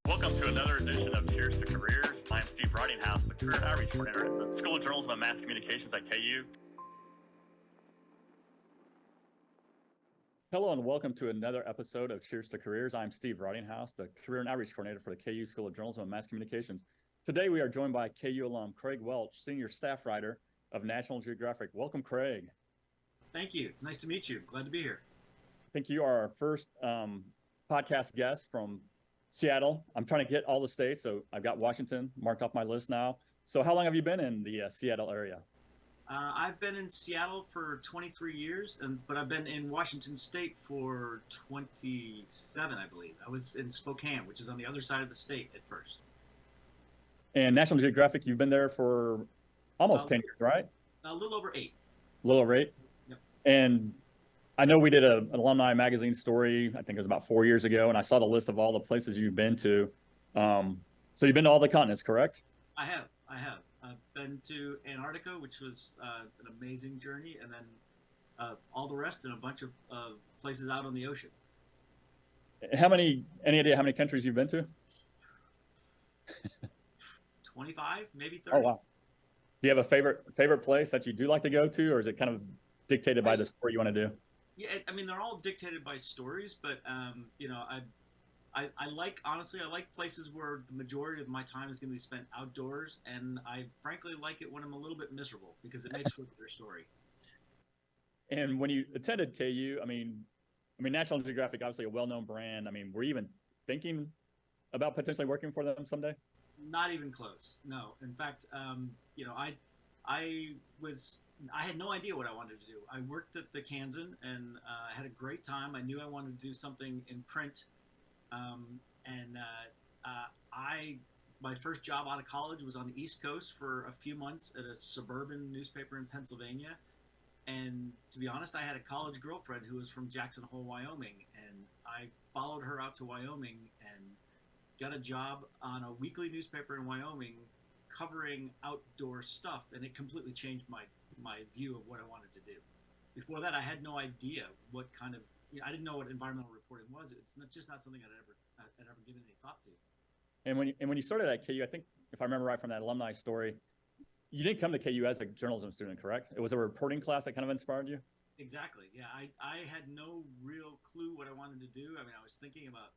Welcome to another edition of Cheers to Careers. I'm Steve Ridinghouse, the Career Outreach Coordinator at the School of Journalism and Mass Communications at KU. Hello and welcome to another episode of Cheers to Careers. I'm Steve Ridinghouse, the Career and Outreach Coordinator for the KU School of Journalism and Mass Communications. Today we are joined by KU alum Craig Welch, Senior Staff Writer of National Geographic. Welcome, Craig. Thank you. It's nice to meet you. Glad to be here. I think you are our first podcast guest from Seattle. I'm trying to get all the states, so I've got Washington marked off my list now. So how long have you been in the Seattle area? I've been in Seattle for 23 years, but I've been in Washington State for 27, I believe. I was in Spokane, which is on the other side of the state at first. And National Geographic, you've been there for almost 10 years, right? A little over 8. A little over 8? Yep. And I know we did an alumni magazine story, I think it was about 4 years ago, and I saw the list of all the places you've been to. So you've been to all the continents, correct? I have. I've been to Antarctica, which was an amazing journey, and then all the rest in a bunch of places out on the ocean. Any idea how many countries you've been to? 25, maybe 30. Oh, wow. Do you have a favorite place that you do like to go to, or is it kind of dictated by the story you want to do? Yeah, I mean, they're all dictated by stories, but I like places where the majority of my time is going to be spent outdoors, and I frankly like it when I'm a little bit miserable because it makes for their story. And when you attended KU, I mean, National Geographic, obviously a well-known brand. I mean, were you even thinking about potentially working for them someday? Not even close. No. In fact, I had no idea what I wanted to do. I worked at the Kansan and had a great time. I knew I wanted to do something in print. My first job out of college was on the East Coast for a few months at a suburban newspaper in Pennsylvania. And to be honest, I had a college girlfriend who was from Jackson Hole, Wyoming. And I followed her out to Wyoming and got a job on a weekly newspaper in Wyoming covering outdoor stuff. And it completely changed my view of what I wanted to do. Before that, I had no idea what kind of, I didn't know what environmental reporting was. It's not something I'd ever given any thought to. And when you started at KU, I think if I remember right from that alumni story, you didn't come to KU as a journalism student, correct? It was a reporting class that kind of inspired you? Exactly. Yeah, I had no real clue what I wanted to do. I mean, I was thinking about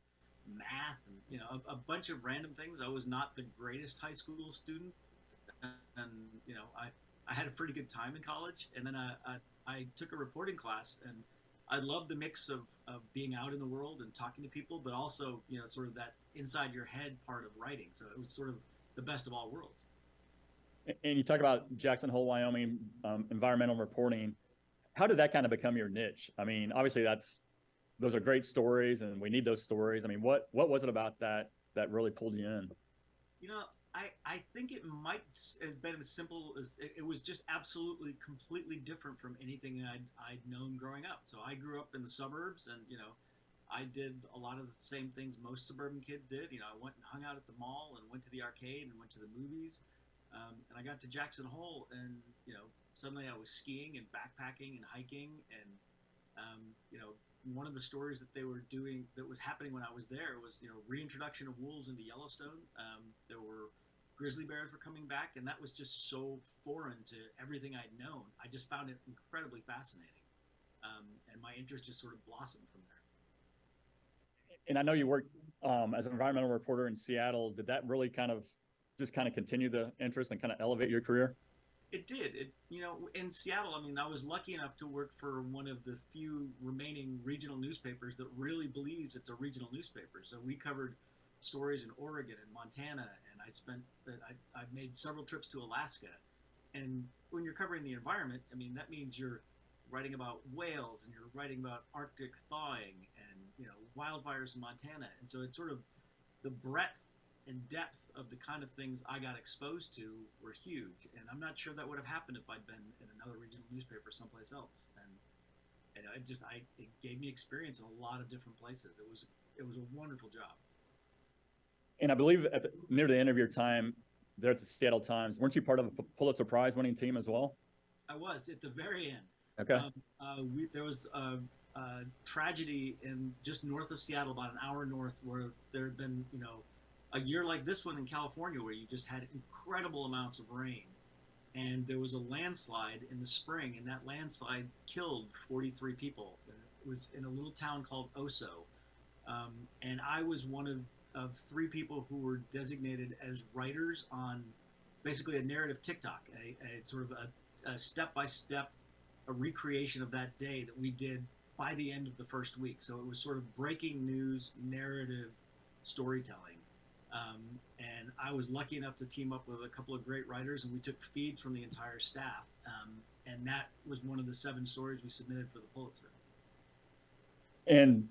math and a bunch of random things. I was not the greatest high school student, and I had a pretty good time in college. And then I took a reporting class, and I loved the mix of being out in the world and talking to people, but also, sort of that inside your head part of writing. So it was sort of the best of all worlds. And you talk about Jackson Hole, Wyoming, environmental reporting. How did that kind of become your niche? I mean, obviously those are great stories and we need those stories. I mean, what was it about that really pulled you in? I think it might have been as simple as it was just absolutely completely different from anything I'd known growing up. So I grew up in the suburbs, and I did a lot of the same things most suburban kids did. I went and hung out at the mall and went to the arcade and went to the movies. And I got to Jackson Hole, and suddenly I was skiing and backpacking and hiking, and one of the stories that they were doing that was happening when I was there was reintroduction of wolves into Yellowstone. There were grizzly bears were coming back, and that was just so foreign to everything I'd known. I just found it incredibly fascinating, and my interest just sort of blossomed from there. And I know you worked as an environmental reporter in Seattle. Did that really kind of continue the interest and kind of elevate your career? It did. In Seattle, I was lucky enough to work for one of the few remaining regional newspapers that really believes it's a regional newspaper. So we covered stories in Oregon and Montana, and I've made several trips to Alaska. And when you're covering the environment, that means you're writing about whales, and you're writing about Arctic thawing, and wildfires in Montana. And so it's sort of the breadth and depth of the kind of things I got exposed to were huge, and I'm not sure that would have happened if I'd been in another regional newspaper someplace else. And it gave me experience in a lot of different places. It was a wonderful job. And I believe near the end of your time there at the Seattle Times, weren't you part of a Pulitzer Prize winning team as well? I was at the very end. Okay. There was a tragedy in just north of Seattle, about an hour north, where there had been a year like this one in California where you just had incredible amounts of rain, and there was a landslide in the spring, and that landslide killed 43 people. It was in a little town called Oso, and I was one of three people who were designated as writers on basically a narrative TikTok, a sort of a step-by-step a recreation of that day that we did by the end of the first week. So it was sort of breaking news, narrative storytelling. And I was lucky enough to team up with a couple of great writers, and we took feeds from the entire staff. And that was one of the 7 stories we submitted for the Pulitzer. And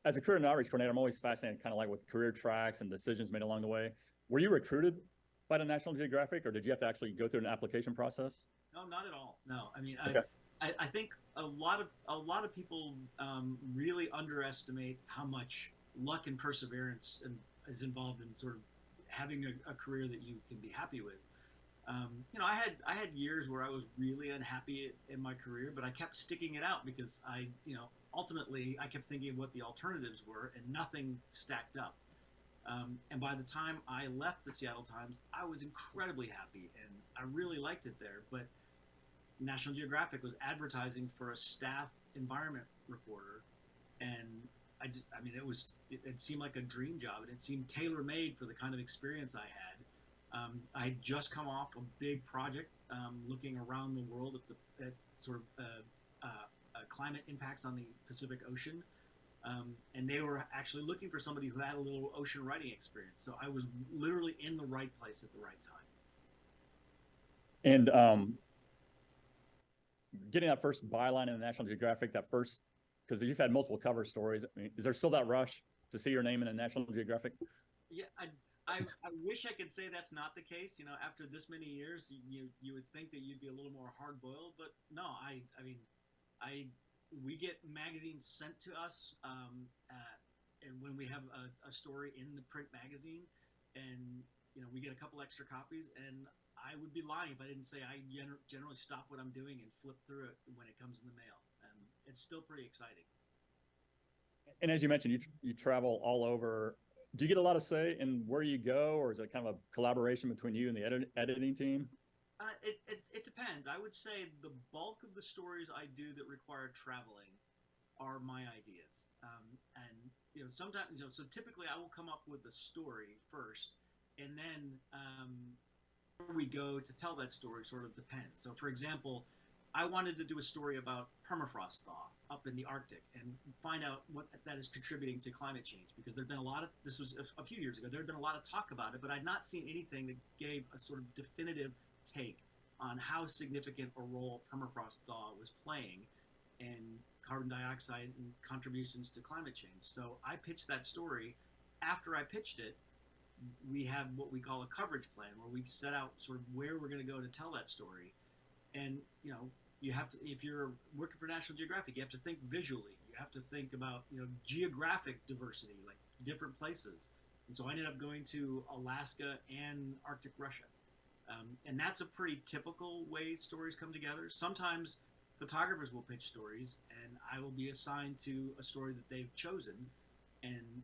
as a career and outreach coordinator, I'm always fascinated kind of like with career tracks and decisions made along the way. Were you recruited by the National Geographic, or did you have to actually go through an application process? No, not at all. No, I mean, Okay. I think a lot of people really underestimate how much luck and perseverance is involved in sort of having a career that you can be happy with. I had years where I was really unhappy in my career, but I kept sticking it out because ultimately I kept thinking of what the alternatives were, and nothing stacked up. And by the time I left the Seattle Times, I was incredibly happy, and I really liked it there. But National Geographic was advertising for a staff environment reporter, and it seemed like a dream job, and it seemed tailor-made for the kind of experience I had. I had just come off a big project looking around the world at sort of climate impacts on the Pacific Ocean, and they were actually looking for somebody who had a little ocean writing experience. So I was literally in the right place at the right time. And getting that first byline in the National Geographic, because you've had multiple cover stories. I mean, is there still that rush to see your name in the National Geographic? Yeah, I wish I could say that's not the case. After this many years, you would think that you'd be a little more hard boiled, but no. We get magazines sent to us, and when we have a story in the print magazine, and we get a couple extra copies, and I would be lying if I didn't say I generally stop what I'm doing and flip through it when it comes in the mail. And it's still pretty exciting. And as you mentioned, you travel all over. Do you get a lot of say in where you go, or is it kind of a collaboration between you and the editing team? It depends. I would say the bulk of the stories I do that require traveling are my ideas. And sometimes, so typically I will come up with the story first, and then where we go to tell that story sort of depends. So, for example, I wanted to do a story about permafrost thaw up in the Arctic and find out what that is contributing to climate change, because there'd been this was a few years ago, there'd been a lot of talk about it, but I'd not seen anything that gave a sort of definitive take on how significant a role permafrost thaw was playing in carbon dioxide and contributions to climate change. So I pitched that story. After I pitched it, we have what we call a coverage plan, where we set out sort of where we're going to go to tell that story. And you have to, if you're working for National Geographic, you have to think visually. You have to think about geographic diversity, like different places. And so I ended up going to Alaska and Arctic Russia. And that's a pretty typical way stories come together. Sometimes photographers will pitch stories, and I will be assigned to a story that they've chosen. And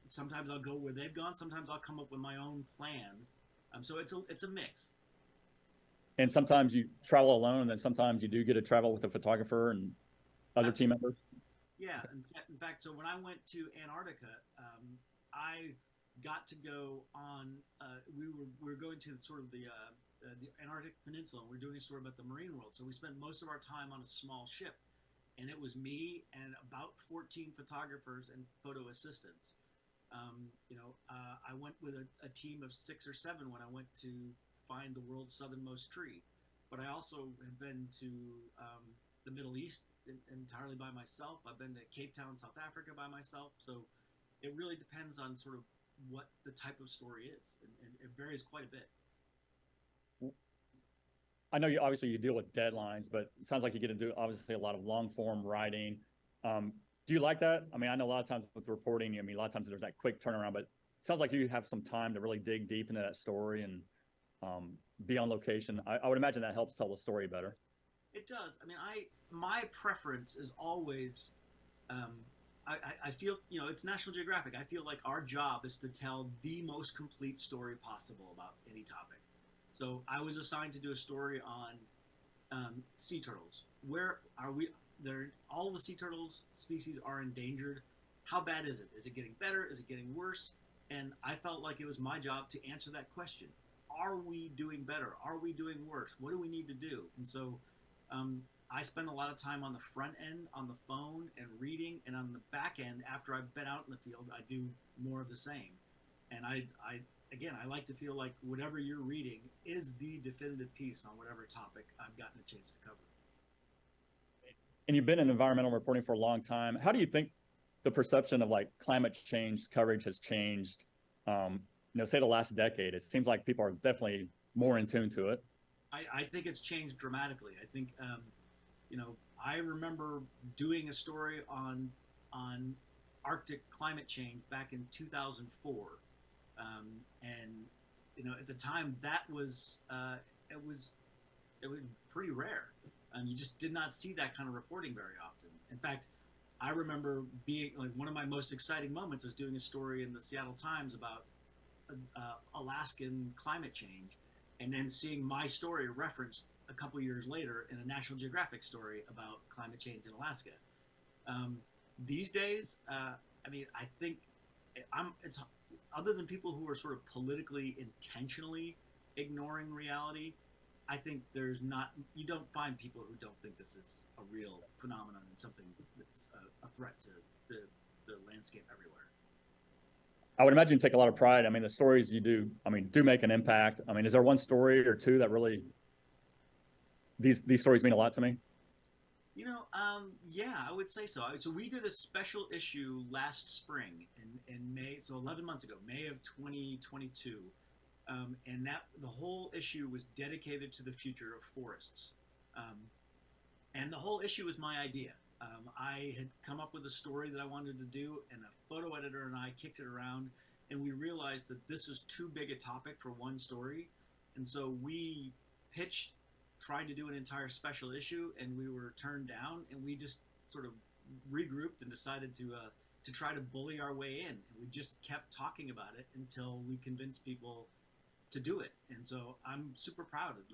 sometimes I'll go where they've gone. Sometimes I'll come up with my own plan. So it's a mix. And sometimes you travel alone, and then sometimes you do get to travel with a photographer and other team members. Yeah, in fact, so when I went to Antarctica, I got to go on. We were going to sort of the Antarctic Peninsula, and we were doing a story about the marine world. So we spent most of our time on a small ship, and it was me and about 14 photographers and photo assistants. I went with a team of 6 or 7 when I went to find the world's southernmost tree, but I also have been to the Middle East entirely by myself. I've been to Cape Town, South Africa by myself. So it really depends on sort of what the type of story is, and it varies quite a bit. I know obviously you deal with deadlines, but it sounds like you get to do obviously a lot of long form writing. Do you like that? I mean, I know a lot of times with reporting, a lot of times there's that quick turnaround, but it sounds like you have some time to really dig deep into that story and be on location. I would imagine that helps tell the story better. It does. I mean, my preference is always I feel, it's National Geographic. I feel like our job is to tell the most complete story possible about any topic. So I was assigned to do a story on sea turtles. Where are we? All the sea turtles species are endangered. How bad is it? Is it getting better? Is it getting worse? And I felt like it was my job to answer that question. Are we doing better? Are we doing worse? What do we need to do? And so I spend a lot of time on the front end, on the phone and reading, and on the back end, after I've been out in the field, I do more of the same. And I like to feel like whatever you're reading is the definitive piece on whatever topic I've gotten a chance to cover. And you've been in environmental reporting for a long time. How do you think the perception of like climate change coverage has changed? Say the last decade. It seems like people are definitely more in tune to it. I think it's changed dramatically. I think, I remember doing a story on Arctic climate change back in 2004, and at the time that was it was pretty rare. You just did not see that kind of reporting very often. In fact, I remember being like one of my most exciting moments was doing a story in the Seattle Times about Alaskan climate change, and then seeing my story referenced a couple years later in a National Geographic story about climate change in Alaska. These days, I think it's other than people who are sort of politically intentionally ignoring reality. I think you don't find people who don't think this is a real phenomenon and something that's a threat to the landscape everywhere. I would imagine you take a lot of pride. The stories you do, do make an impact. Is there one story or two that really, these stories mean a lot to me? Yeah, I would say so. So we did a special issue last spring in May, so 11 months ago, May of 2022. And the whole issue was dedicated to the future of forests. And the whole issue was my idea. I had come up with a story that I wanted to do, and a photo editor and I kicked it around, and we realized that this is too big a topic for one story. And so we pitched, tried to do an entire special issue, and we were turned down, and we just sort of regrouped and decided to try to bully our way in. And we just kept talking about it until we convinced people to do it. And so I'm super proud of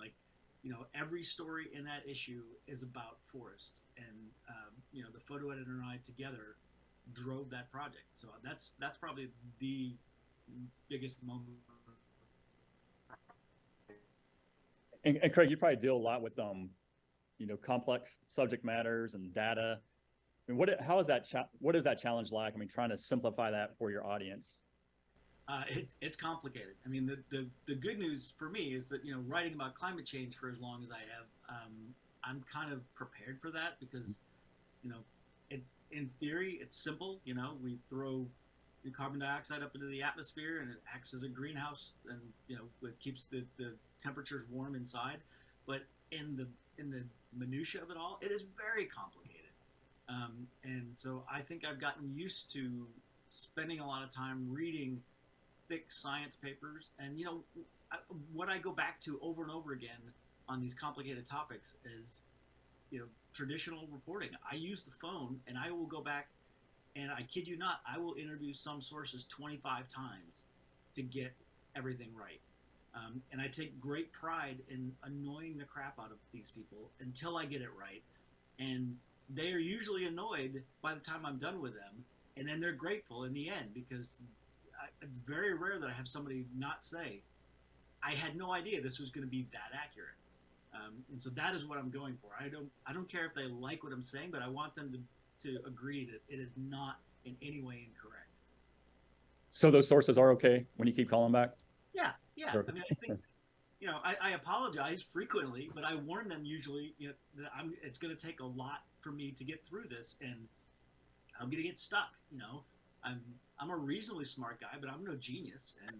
every story in that issue is about forests, and the photo editor and I together drove that project. So that's probably the biggest moment. And Craig, you probably deal a lot with complex subject matters and data. What is that challenge like? Trying to simplify that for your audience. It's complicated. The good news for me is that writing about climate change for as long as I have, I'm kind of prepared for that because in theory it's simple. We throw the carbon dioxide up into the atmosphere and it acts as a greenhouse, and it keeps the temperatures warm inside. But in the minutia of it all, it is very complicated. And so I think I've gotten used to spending a lot of time reading thick science papers, and what I go back to over and over again on these complicated topics is traditional reporting. I use the phone, and I will go back, and I kid you not, I will interview some sources 25 times to get everything right. And I take great pride in annoying the crap out of these people until I get it right, and they are usually annoyed by the time I'm done with them, and then they're grateful in the end, because it's very rare that I have somebody not say, I had no idea this was going to be that accurate. And so that is what I'm going for. I don't care if they like what I'm saying, but I want them to agree that it is not in any way incorrect. So those sources are okay when you keep calling back? Yeah. Sure. I think, I apologize frequently, but I warn them usually, that it's going to take a lot for me to get through this, and I'm going to get stuck. I'm a reasonably smart guy, but I'm no genius, and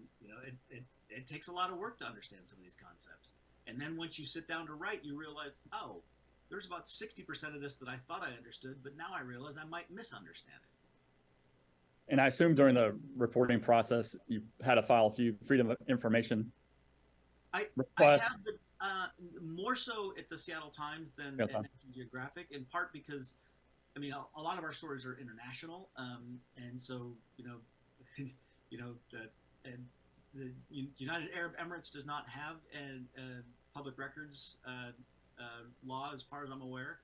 it takes a lot of work to understand some of these concepts. And then once you sit down to write, you realize, oh, there's about 60% of this that I thought I understood, but now I realize I might misunderstand it. And I assume during the reporting process, you had to file a few Freedom of Information requests. I have more so at the Seattle Times than at National Geographic, in part because I mean, a lot of our stories are international, and so you know the United Arab Emirates does not have a public records law, as far as I'm aware.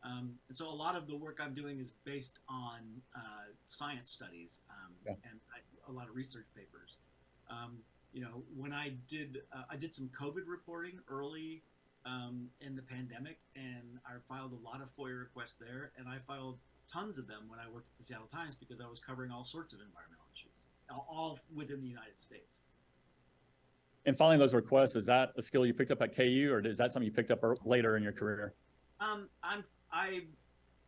And so a lot of the work I'm doing is based on science studies Yeah. and a lot of research papers. When I did some COVID reporting early in the pandemic, and I filed a lot of FOIA requests there, and I filed tons of them when I worked at the Seattle Times because I was covering all sorts of environmental issues, all within the United States. And filing those requests, is that a skill you picked up at KU, or is that something you picked up later in your career?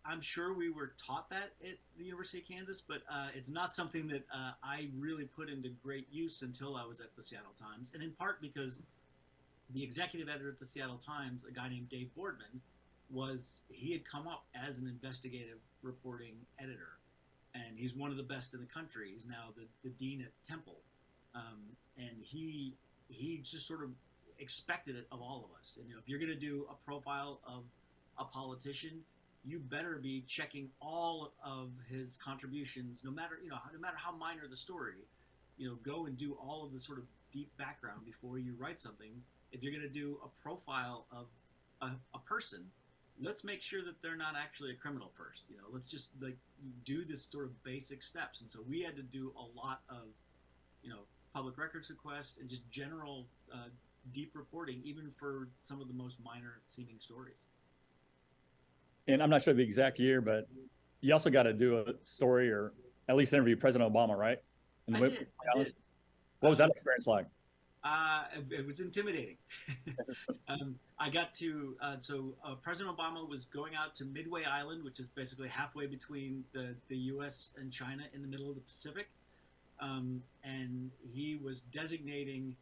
I'm sure we were taught that at the University of Kansas, but it's not something that I really put into great use until I was at the Seattle Times, and in part because the executive editor at the Seattle Times, a guy named Dave Boardman, he had come up as an investigative reporting editor, and he's one of the best in the country. He's now the dean at Temple, and he just sort of expected it of all of us. And if you're going to do a profile of a politician, you better be checking all of his contributions, no matter how minor the story. Go and do all of the sort of deep background before you write something. If you're going to do a profile of a person, let's make sure that they're not actually a criminal first. Let's just do this sort of basic steps. And so we had to do a lot of public records requests and just general deep reporting, even for some of the most minor seeming stories. And I'm not sure the exact year, but you also got to do a story, or at least interview President Obama, right? I did. What was that experience like? It was intimidating. I got to President Obama was going out to Midway Island, which is basically halfway between the U.S. and China in the middle of the Pacific, and he was designating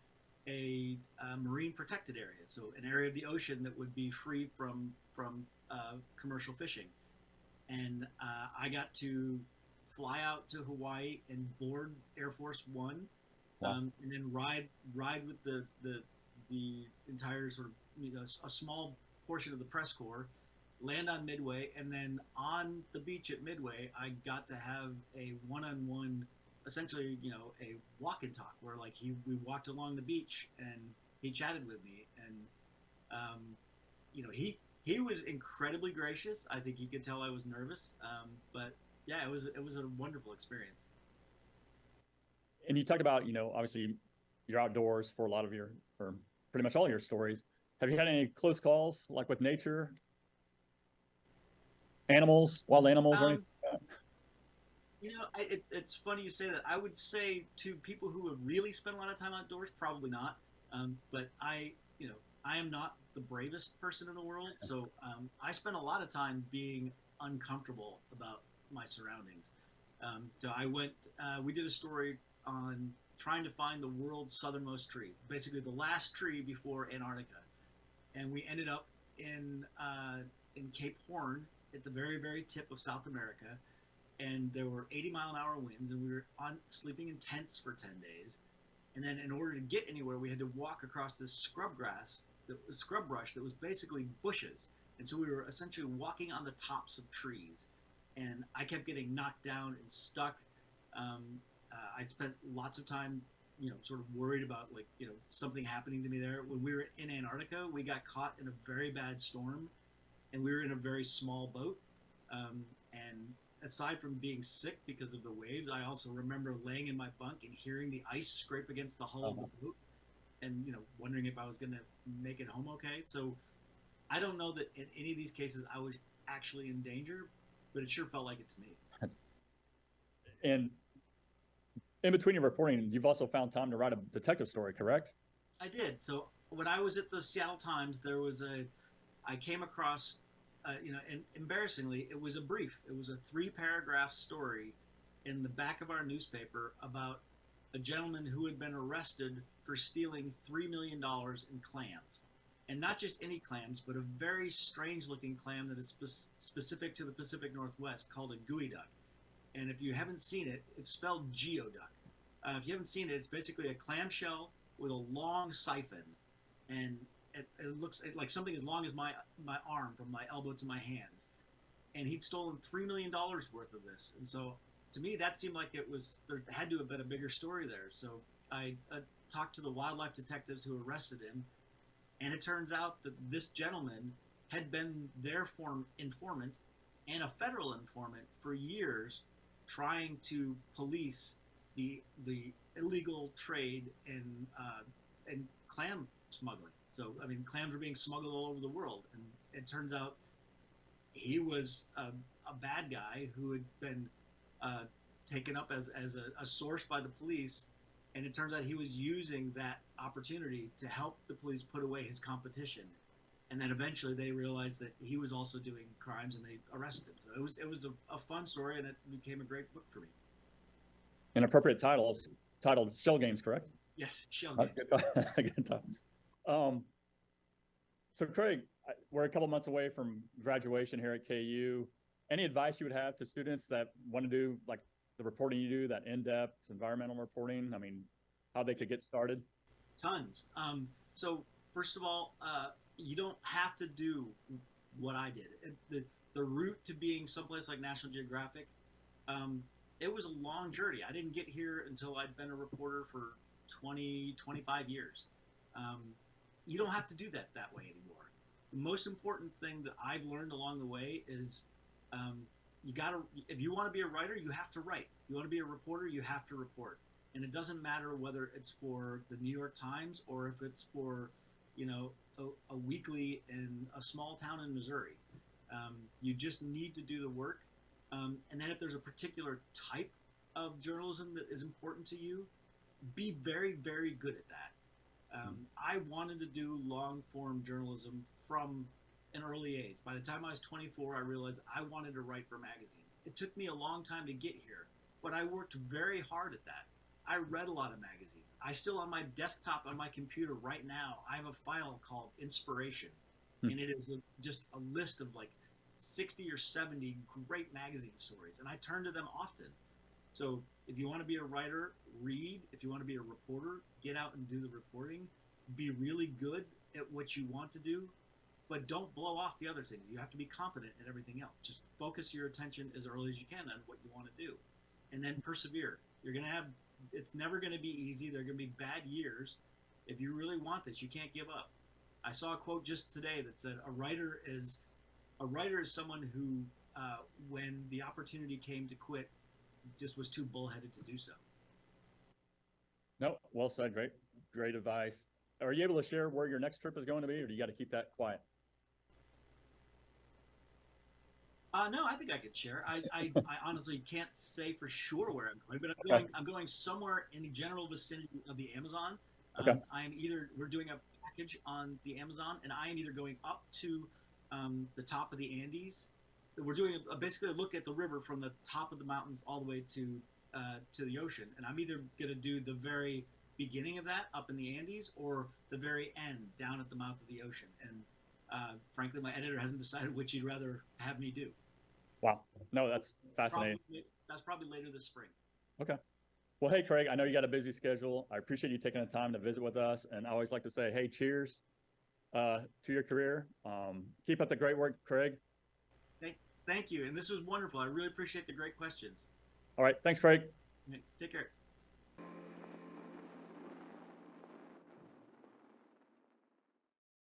a marine protected area, so an area of the ocean that would be free from commercial fishing. And I got to fly out to Hawaii and board Air Force One. Wow. And then ride with the entire sort of a small portion of the press corps, land on Midway, and then on the beach at Midway, I got to have a one-on-one, essentially a walk and talk, where we walked along the beach and he chatted with me, and he was incredibly gracious. I think he could tell I was nervous, but yeah, it was a wonderful experience. And you talked about, obviously you're outdoors for a lot of or pretty much all your stories. Have you had any close calls, like with nature, animals, wild animals, or anything like that? It's funny you say that. I would say to people who have really spent a lot of time outdoors, probably not. But I am not the bravest person in the world, so I spend a lot of time being uncomfortable about my surroundings. So we did a story on trying to find the world's southernmost tree, basically the last tree before Antarctica, and we ended up in Cape Horn at the very, very tip of South America, and there were 80-mile-an-hour winds, and we were sleeping in tents for 10 days, and then in order to get anywhere, we had to walk across this scrub brush that was basically bushes, and so we were essentially walking on the tops of trees, and I kept getting knocked down and stuck. I spent lots of time, sort of worried about something happening to me there. When we were in Antarctica, we got caught in a very bad storm, and we were in a very small boat. And aside from being sick because of the waves, I also remember laying in my bunk and hearing the ice scrape against the hull of the boat, and wondering if I was going to make it home okay. So I don't know that in any of these cases I was actually in danger, but it sure felt like it to me. And in between your reporting, you've also found time to write a detective story, correct? I did. So when I was at the Seattle Times, I came across, and embarrassingly, it was a brief. It was a 3-paragraph story in the back of our newspaper about a gentleman who had been arrested for stealing $3 million in clams. And not just any clams, but a very strange-looking clam that is specific to the Pacific Northwest, called a geoduck. And if you haven't seen it, it's spelled geoduck. If you haven't seen it, it's basically a clamshell with a long siphon, and it looks like something as long as my arm, from my elbow to my hands. and he'd stolen $3 million worth of this. And so to me, that seemed like there had to have been a bigger story there. So I talked to the wildlife detectives who arrested him, and it turns out that this gentleman had been their informant and a federal informant for years, trying to police the illegal trade in clam smuggling. So I mean, clams were being smuggled all over the world, and it turns out he was a bad guy who had been taken up as a source by the police, and it turns out he was using that opportunity to help the police put away his competition. And then eventually they realized that he was also doing crimes, and they arrested him. So it was a fun story, and it became a great book for me. An appropriate title, titled Shell Games, correct? Yes, Shell Games. Good time. So Craig, we're a couple months away from graduation here at KU. Any advice you would have to students that want to do like the reporting you do, that in-depth environmental reporting? I mean, how they could get started? Tons. So first of all, you don't have to do what I did. The route to being someplace like National Geographic, it was a long journey. I didn't get here until I'd been a reporter for 20, 25 years. You don't have to do that way anymore. The most important thing that I've learned along the way is if you want to be a writer, you have to write. If you want to be a reporter, you have to report. And it doesn't matter whether it's for the New York Times or if it's for, a weekly in a small town in Missouri. You just need to do the work. And then if there's a particular type of journalism that is important to you, be very, very good at that. I wanted to do long-form journalism from an early age. By the time I was 24, I realized I wanted to write for magazines. It took me a long time to get here, but I worked very hard at that. I read a lot of magazines. I still, on my desktop on my computer right now, I have a file called Inspiration, and it is just a list of like 60 or 70 great magazine stories, and I turn to them often. So if you want to be a writer, read. If you want to be a reporter, get out and do the reporting. Be really good at what you want to do, but don't blow off the other things. You have to be competent at everything else. Just focus your attention as early as you can on what you want to do, and then persevere. It's never going to be easy. There are going to be bad years. If you really want this, you can't give up. I saw a quote just today that said, a writer is someone who, when the opportunity came to quit, just was too bullheaded to do so. No, well said. Great advice. Are you able to share where your next trip is going to be, or do you got to keep that quiet? No, I think I could share. I honestly can't say for sure where I'm going, but I'm going somewhere in the general vicinity of the Amazon. Okay. We're doing a package on the Amazon, and I am either going up to the top of the Andes. We're doing basically a look at the river from the top of the mountains all the way to the ocean, and I'm either going to do the very beginning of that up in the Andes or the very end down at the mouth of the ocean. And frankly, my editor hasn't decided which he'd rather have me do. Wow. No, that's fascinating. That's probably later this spring. Okay. Well, hey, Craig, I know you got a busy schedule. I appreciate you taking the time to visit with us. And I always like to say, hey, cheers to your career. Keep up the great work, Craig. Thank you. And this was wonderful. I really appreciate the great questions. All right. Thanks, Craig. Take care.